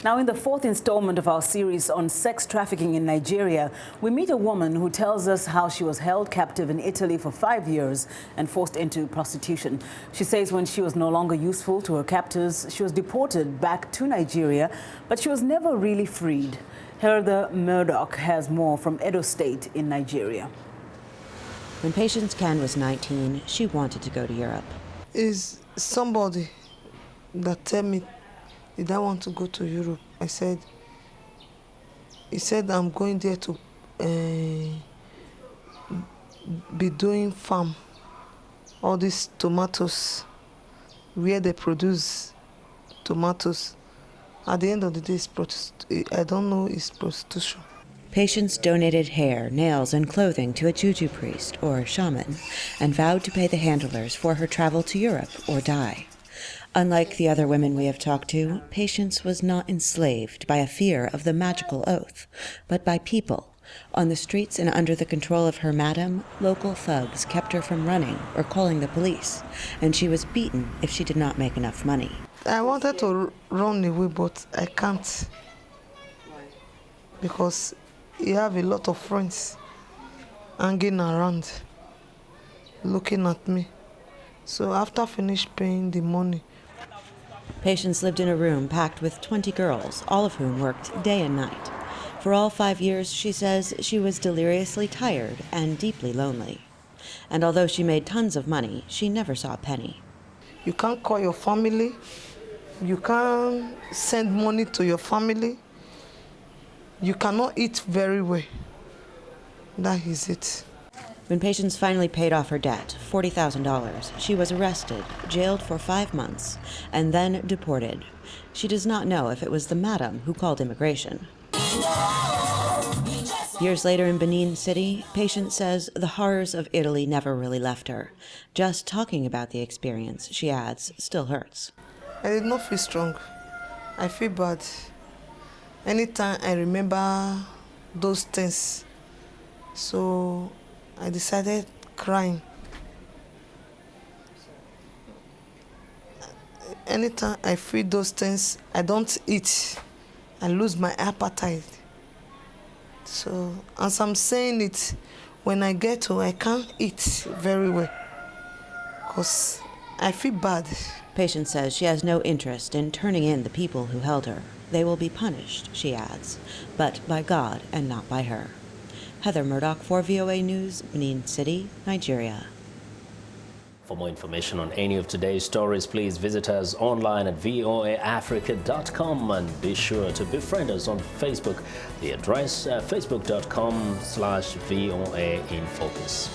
Now, in the fourth installment of our series on sex trafficking in Nigeria, we meet a woman who tells us how she was held captive in Italy for 5 years and forced into prostitution. She says when she was no longer useful to her captors, she was deported back to Nigeria, but she was never really freed. Hertha Murdock has more from Edo State in Nigeria. When Patience Ken was 19, she wanted to go to Europe. Is somebody that tell me, did I want to go to Europe? He said I'm going there to be doing farm, all these tomatoes, where they produce tomatoes. At the end of the day, I don't know, it's prostitution. Patience donated hair, nails, and clothing to a juju priest, or shaman, and vowed to pay the handlers for her travel to Europe or die. Unlike the other women we have talked to, Patience was not enslaved by a fear of the magical oath, but by people. On the streets and under the control of her madam, local thugs kept her from running or calling the police, and she was beaten if she did not make enough money. I wanted to run away, but I can't. Because you have a lot of friends hanging around, looking at me. So after I finished paying the money, Patience lived in a room packed with 20 girls, all of whom worked day and night. For all 5 years, she says, she was deliriously tired and deeply lonely. And although she made tons of money, she never saw a penny. you can't call your family, you can't send money to your family, you cannot eat very well. That is it. When Patience finally paid off her debt, $40,000, she was arrested, jailed for 5 months, and then deported. She does not know if it was the madam who called immigration. Years later in Benin City, Patience says the horrors of Italy never really left her. Just talking about the experience, she adds, still hurts. I did not feel strong. I feel bad. Anytime I remember those things, so I decided crying. Anytime I feel those things, I don't eat. I lose my appetite. So as I'm saying it, when I get home, I can't eat very well because I feel bad. Patience says she has no interest in turning in the people who held her. They will be punished, she adds, but by God and not by her. Heather Murdock for VOA News, Benin City, Nigeria. For more information on any of today's stories, please visit us online at voaafrica.com and be sure to befriend us on Facebook. The address facebook.com/VOA in focus.